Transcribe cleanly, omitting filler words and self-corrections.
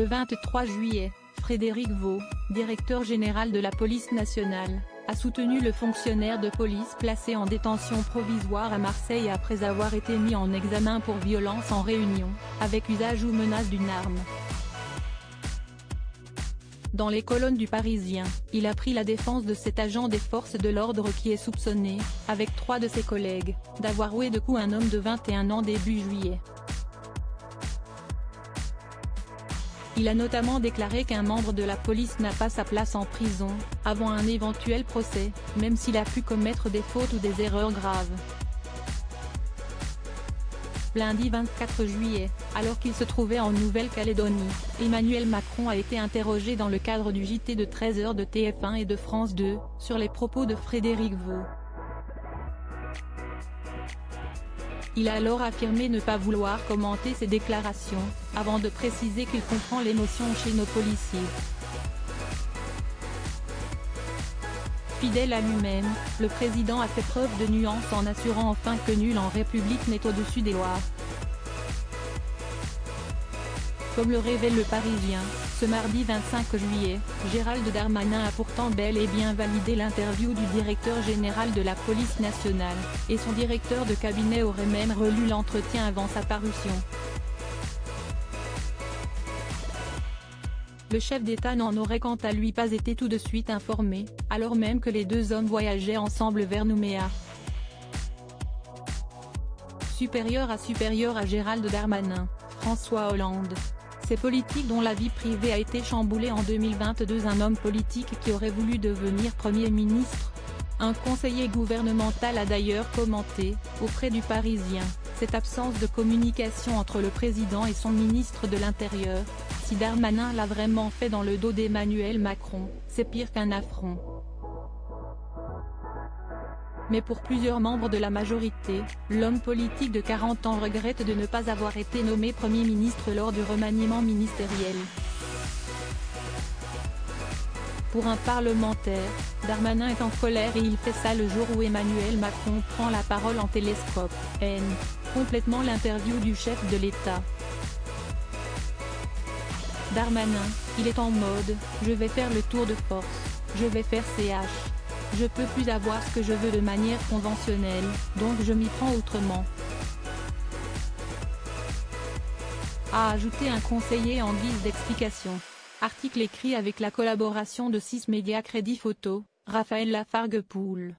Le 23 juillet, Frédéric Vaux, directeur général de la police nationale, a soutenu le fonctionnaire de police placé en détention provisoire à Marseille après avoir été mis en examen pour violence en réunion, avec usage ou menace d'une arme. Dans les colonnes du Parisien, il a pris la défense de cet agent des forces de l'ordre qui est soupçonné, avec 3 de ses collègues, d'avoir roué de coups un homme de 21 ans début juillet. Il a notamment déclaré qu'un membre de la police n'a pas sa place en prison, avant un éventuel procès, même s'il a pu commettre des fautes ou des erreurs graves. Lundi 24 juillet, alors qu'il se trouvait en Nouvelle-Calédonie, Emmanuel Macron a été interrogé dans le cadre du JT de 13h de TF1 et de France 2, sur les propos de Frédéric Vaux. Il a alors affirmé ne pas vouloir commenter ces déclarations, avant de préciser qu'il comprend l'émotion chez nos policiers. Fidèle à lui-même, le président a fait preuve de nuance en assurant enfin que nul en République n'est au-dessus des lois. Comme le révèle le Parisien, ce mardi 25 juillet, Gérald Darmanin a pourtant bel et bien validé l'interview du directeur général de la police nationale, et son directeur de cabinet aurait même relu l'entretien avant sa parution. Le chef d'État n'en aurait quant à lui pas été tout de suite informé, alors même que les deux hommes voyageaient ensemble vers Nouméa. Supérieur à Gérald Darmanin, François Hollande. Ces politiques dont la vie privée a été chamboulée en 2022. Un homme politique qui aurait voulu devenir Premier ministre. Un conseiller gouvernemental a d'ailleurs commenté, auprès du Parisien, cette absence de communication entre le président et son ministre de l'Intérieur. Si Darmanin l'a vraiment fait dans le dos d'Emmanuel Macron, c'est pire qu'un affront. Mais pour plusieurs membres de la majorité, l'homme politique de 40 ans regrette de ne pas avoir été nommé Premier ministre lors du remaniement ministériel. Pour un parlementaire, Darmanin est en colère et il fait ça le jour où Emmanuel Macron prend la parole en télescope, complètement l'interview du chef de l'État. Darmanin, il est en mode « je vais faire le tour de force, je vais faire CH. Je peux plus avoir ce que je veux de manière conventionnelle, donc je m'y prends autrement », a ajouté un conseiller en guise d'explication. Article écrit avec la collaboration de 6 médias Crédit Photo, Raphaël Lafargue-Poul.